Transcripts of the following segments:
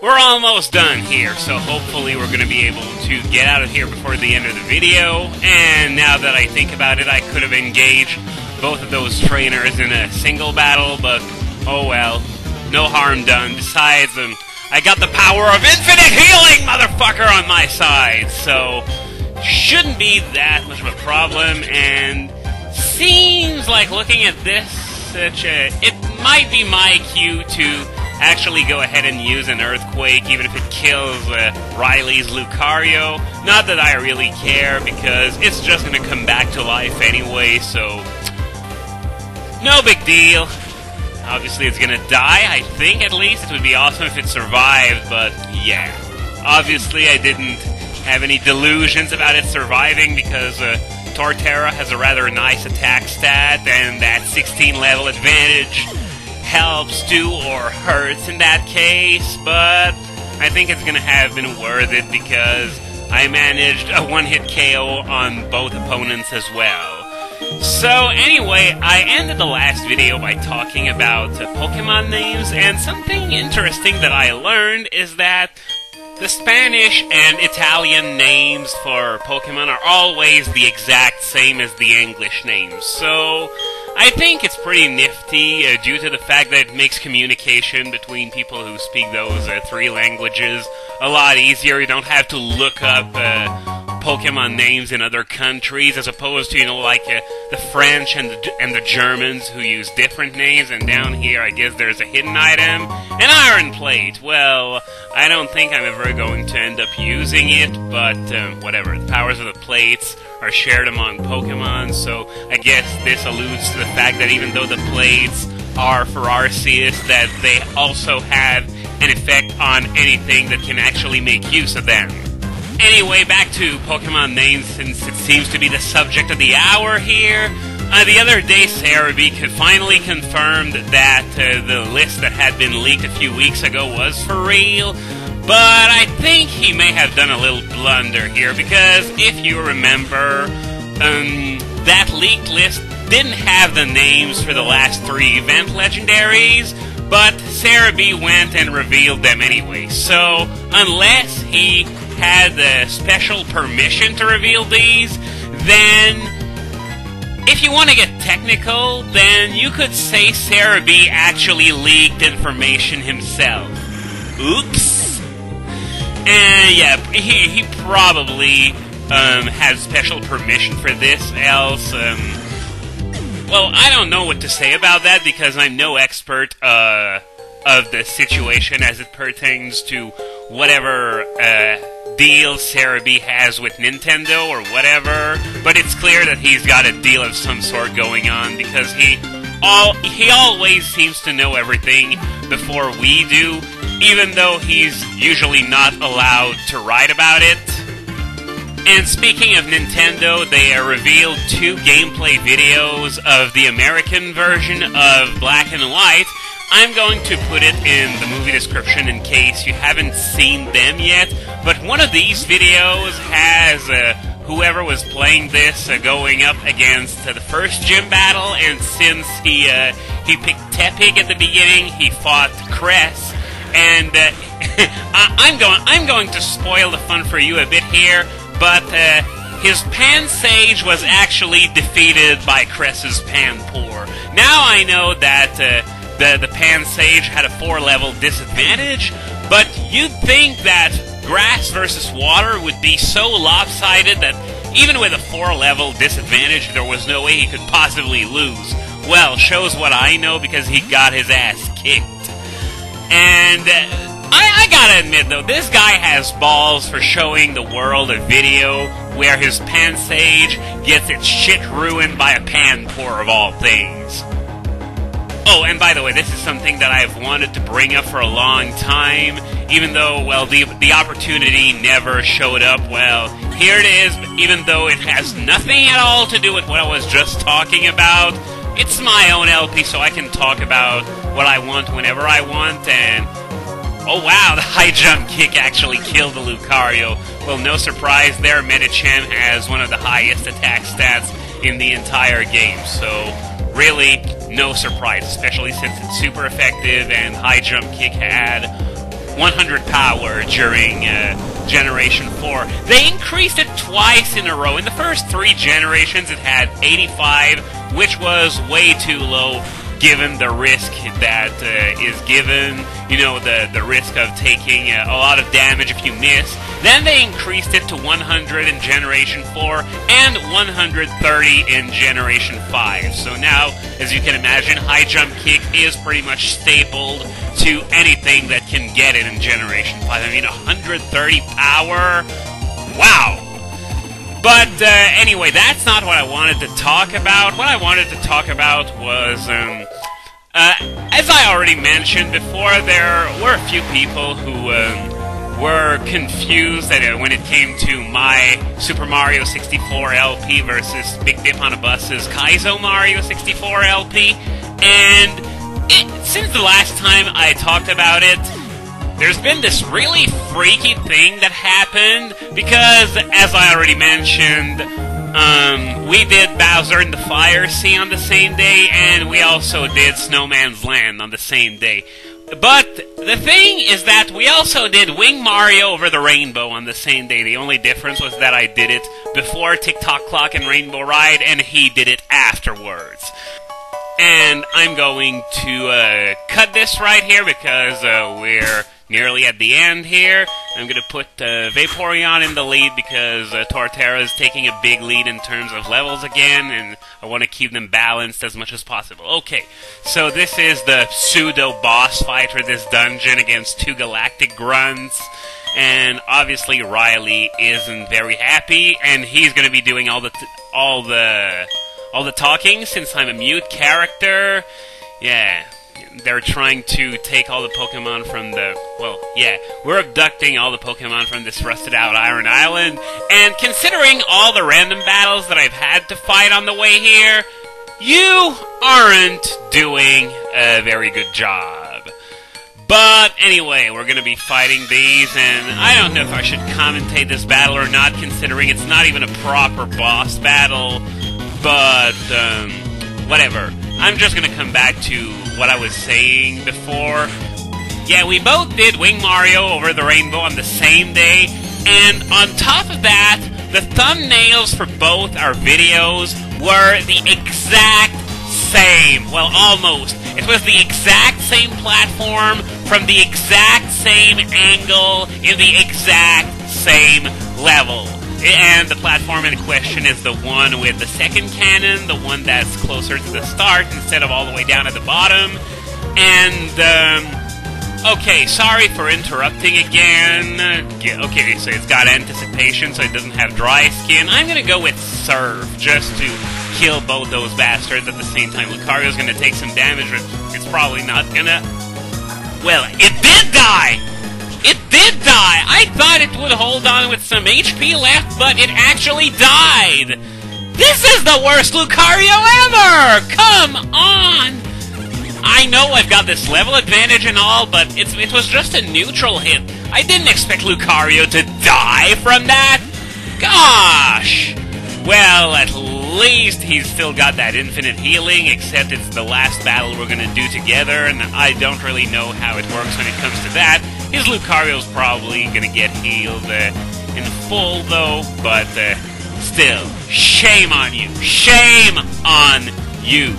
We're almost done here, so hopefully we're going to be able to get out of here before the end of the video. And now that I think about it, I could have engaged both of those trainers in a single battle, but oh well, no harm done. Besides, I got the power of infinite healing, motherfucker, on my side, so shouldn't be that much of a problem. And seems like looking at this, it might be my cue to actually go ahead and use an earthquake, even if it kills Riley's Lucario. Not that I really care, because it's just going to come back to life anyway, so no big deal. Obviously it's going to die, I think, at least. It would be awesome if it survived, but yeah. Obviously I didn't have any delusions about it surviving, because Torterra has a rather nice attack stat, and that 16 level advantage helps too, or hurts in that case, but I think it's gonna have been worth it because I managed a one-hit KO on both opponents as well. So anyway, I ended the last video by talking about Pokemon names, and something interesting that I learned is that the Spanish and Italian names for Pokemon are always the exact same as the English names, so I think it's pretty nifty due to the fact that it makes communication between people who speak those three languages a lot easier. You don't have to look up Pokemon names in other countries, as opposed to, like the French and the Germans who use different names. And down here, I guess there's a hidden item, an iron plate. Well, I don't think I'm ever going to end up using it, but whatever. The powers of the plates are shared among Pokemon, so I guess this alludes to the fact that even though the plates are for Arceus, that they also have an effect on anything that can actually make use of them. Anyway, back to Pokemon names, since it seems to be the subject of the hour here. The other day, Cerebi finally confirmed that the list that had been leaked a few weeks ago was for real. But I think he may have done a little blunder here, because if you remember, that leaked list didn't have the names for the last 3 event legendaries, but Cerebi went and revealed them anyway. So, unless he had the special permission to reveal these, then if you want to get technical, then you could say Cerebi actually leaked information himself. Oops. And yeah, he probably has special permission for this, else, well, I don't know what to say about that, because I'm no expert of the situation as it pertains to whatever deal Cerebi has with Nintendo or whatever, but it's clear that he's got a deal of some sort going on, because he always seems to know everything before we do, even though he's usually not allowed to write about it. And speaking of Nintendo, they revealed 2 gameplay videos of the American version of Black and White. I'm going to put it in the movie description in case you haven't seen them yet, but one of these videos has whoever was playing this going up against the first gym battle, and since he picked Tepig at the beginning, he fought Cress. And I'm going to spoil the fun for you a bit here, but his Pansage was actually defeated by Cress's Panpour. Now I know that the Pansage had a 4-level disadvantage, but you'd think that grass versus water would be so lopsided that even with a 4-level disadvantage, there was no way he could possibly lose. Well, shows what I know, because he got his ass kicked. And I gotta admit, though, this guy has balls for showing the world a video where his Pansage gets its shit ruined by a Panpour of all things. Oh, and by the way, this is something that I've wanted to bring up for a long time, even though, well, the opportunity never showed up. Well, here it is, even though it has nothing at all to do with what I was just talking about. It's my own LP, so I can talk about what I want whenever I want, and oh wow, the high jump kick actually killed the Lucario. Well, no surprise there, Medicham has one of the highest attack stats in the entire game, so really, no surprise, especially since it's super effective, and high jump kick had 100 power during Generation 4. They increased it twice in a row. In the first 3 generations, it had 85, which was way too low given the risk that is given, you know, the risk of taking a lot of damage if you miss. Then they increased it to 100 in Generation 4 and 130 in Generation 5. So now, as you can imagine, High Jump Kick is pretty much stapled to anything that can get it in Generation 5. I mean, 130 power? Wow! But anyway, that's not what I wanted to talk about. What I wanted to talk about was, as I already mentioned before, there were a few people who were confused that when it came to my Super Mario 64 LP versus Big Dip on a Bus's Kaizo Mario 64 LP. And since the last time I talked about it, there's been this really freaky thing that happened, because, as I already mentioned, we did Bowser in the Fire Sea on the same day, and we also did Snowman's Land on the same day. But the thing is that we also did Wing Mario over the Rainbow on the same day. The only difference was that I did it before Tick-Tock Clock and Rainbow Ride, and he did it afterwards. And I'm going to cut this right here because we're nearly at the end here. I'm going to put Vaporeon in the lead because Torterra is taking a big lead in terms of levels again, and I want to keep them balanced as much as possible. Okay, so this is the pseudo-boss fight for this dungeon against 2 Galactic Grunts, and obviously Riley isn't very happy, and he's going to be doing all the talking since I'm a mute character. Yeah. They're trying to take all the Pokemon from we're abducting all the Pokemon from this rusted out Iron Island, and considering all the random battles that I've had to fight on the way here, you aren't doing a very good job. But anyway, we're going to be fighting these, and I don't know if I should commentate this battle or not, considering it's not even a proper boss battle, but whatever. I'm just going to come back to what I was saying before. Yeah, we both did Wing Mario over the Rainbow on the same day, and on top of that, the thumbnails for both our videos were the exact same. Well, almost. It was the exact same platform, from the exact same angle, in the exact same level. And the platform in question is the one with the second cannon, the one that's closer to the start instead of all the way down at the bottom. And, okay, sorry for interrupting again. Okay, so it's got anticipation, so it doesn't have dry skin. I'm gonna go with Serve, just to kill both those bastards at the same time. Lucario's gonna take some damage, but it's probably not gonna... Well, it did die! It did die! I thought it would hold on with some HP left, but it actually died! This is the worst Lucario ever! Come on! I know I've got this level advantage and all, but it was just a neutral hit. I didn't expect Lucario to die from that! Gosh! Well, at least he's still got that infinite healing, except it's the last battle we're gonna do together, and I don't really know how it works when it comes to that. His Lucario's probably gonna get healed in full, though, but still, shame on you. Shame on you.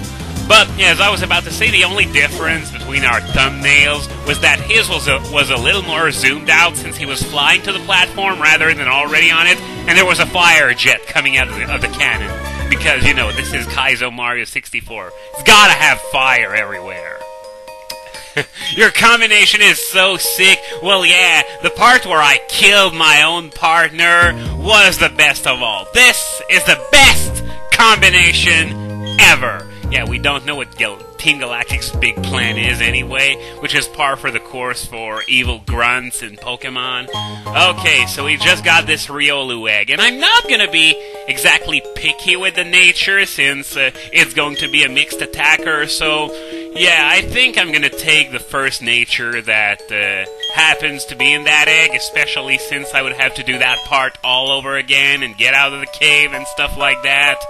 But, yeah, as I was about to say, the only difference between our thumbnails was that his was a little more zoomed out since he was flying to the platform rather than already on it, and there was a fire jet coming out of the cannon. Because, you know, this is Kaizo Mario 64. It's gotta have fire everywhere. Your combination is so sick. Well, yeah, the part where I killed my own partner was the best of all. This is the best combination ever. Yeah, we don't know what Team Galactic's big plan is anyway, which is par for the course for evil grunts and Pokemon. Okay, so we just got this Riolu egg, and I'm not gonna be exactly picky with the nature since it's going to be a mixed attacker, so yeah, I think I'm gonna take the first nature that happens to be in that egg, especially since I would have to do that part all over again and get out of the cave and stuff like that.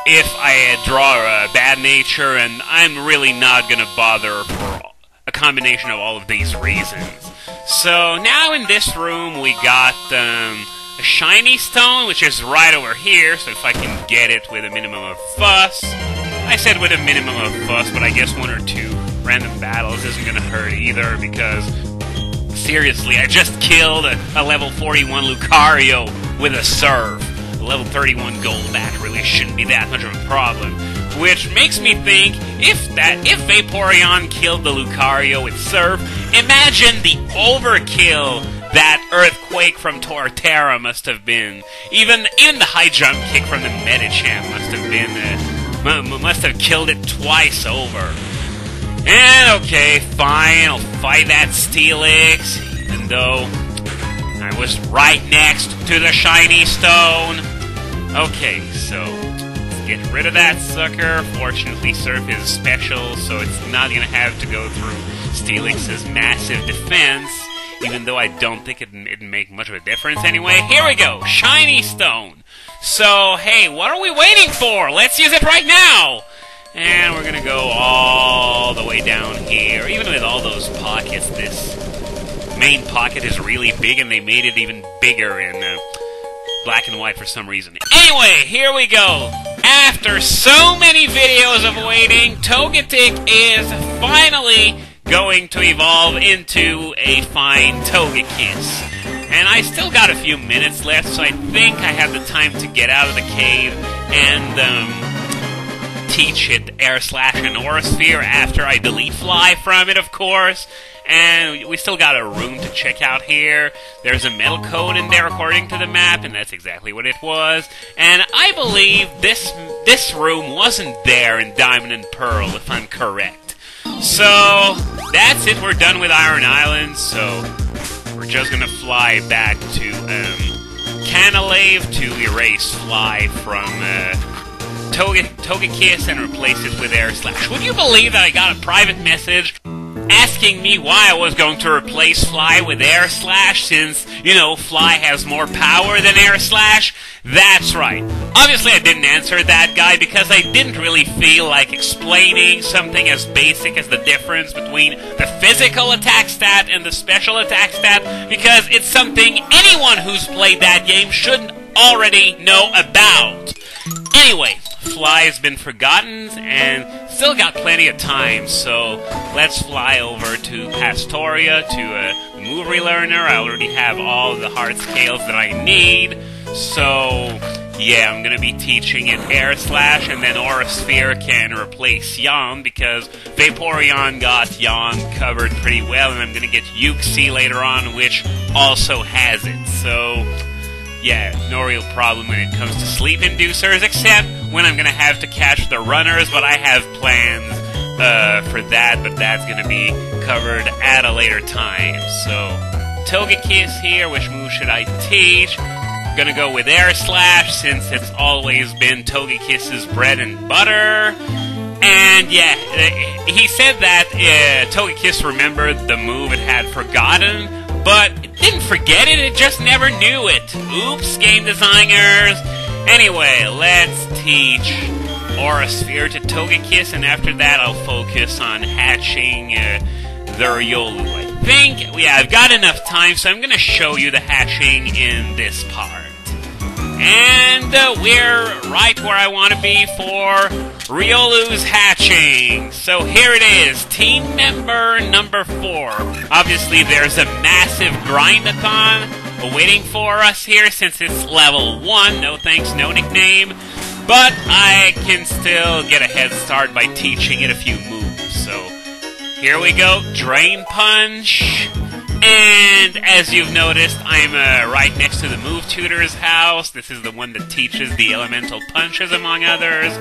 If I draw a bad nature, and I'm really not gonna bother for a combination of all of these reasons. So now in this room we got a shiny stone, which is right over here, so if I can get it with a minimum of fuss. I said with a minimum of fuss, but I guess 1 or 2 random battles isn't gonna hurt either, because seriously, I just killed a level 41 Lucario with a serve. A level 31 Golbat really shouldn't be that much of a problem. Which makes me think, if Vaporeon killed the Lucario with serve, imagine the overkill that Earthquake from Torterra must have been. Even the high jump kick from the Medicham must have killed it twice over. And okay, fine, I'll fight that Steelix, even though I was right next to the shiny stone. Okay, so let's get rid of that sucker. Fortunately, Surf is special, so it's not gonna have to go through Steelix's massive defense, even though I don't think it'd make much of a difference anyway. Here we go, shiny stone. So, hey, what are we waiting for? Let's use it right now! And we're gonna go all the way down here. Even with all those pockets, this main pocket is really big, and they made it even bigger in black and white for some reason. Anyway, here we go. After so many videos of waiting, Togetic is finally going to evolve into a fine Togekiss. And I still got a few minutes left, so I think I have the time to get out of the cave and teach it Air Slash and Aura Sphere after I delete Fly from it, of course. And we still got a room to check out here. There's a metal code in there according to the map, and that's exactly what it was. And I believe this room wasn't there in Diamond and Pearl, if I'm correct. So, that's it. We're done with Iron Island, so we're just gonna fly back to Canalave to erase Fly from Togekiss and replace it with Air Slash. Would you believe that I got a private message asking me why I was going to replace Fly with Air Slash, since, you know, Fly has more power than Air Slash? That's right. Obviously I didn't answer that guy because I didn't really feel like explaining something as basic as the difference between the physical attack stat and the special attack stat, because it's something anyone who's played that game should already know about. Anyway, Fly has been forgotten, and still got plenty of time, so let's fly over to Pastoria, to the Move Relearner. I already have all the heart scales that I need, so yeah, I'm gonna be teaching it Air Slash, and then Aura Sphere can replace Yawn, because Vaporeon got Yawn covered pretty well, and I'm gonna get Uxie later on, which also has it, so yeah, no real problem when it comes to sleep inducers, except when I'm gonna have to catch the runners, but I have plans for that, but that's gonna be covered at a later time. So, Togekiss here, which move should I teach? I'm gonna go with Air Slash, since it's always been Togekiss's bread and butter. And yeah, he said that Togekiss remembered the move it had forgotten, but it didn't forget it, it just never knew it. Oops, game designers. Anyway, let's teach Aura Sphere to Togekiss, and after that I'll focus on hatching the Riolu. I think, yeah, I've got enough time, so I'm going to show you the hatching in this part. And we're right where I want to be for Riolu's hatching. So here it is, team member number 4. Obviously there's a massive grindathon waiting for us here since it's level 1. No thanks, no nickname. But I can still get a head start by teaching it a few moves. So here we go, Drain Punch. And as you've noticed, I'm right next to the Move Tutor's house. This is the one that teaches the elemental punches, among others.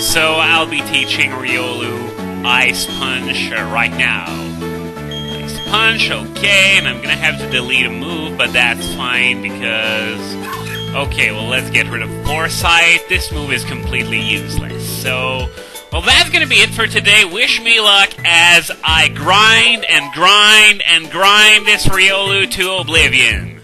So I'll be teaching Riolu Ice Punch right now. Ice Punch, okay, and I'm gonna have to delete a move, but that's fine because... Okay, well, let's get rid of Foresight. This move is completely useless. So... Well, that's going to be it for today. Wish me luck as I grind and grind and grind this Riolu to oblivion.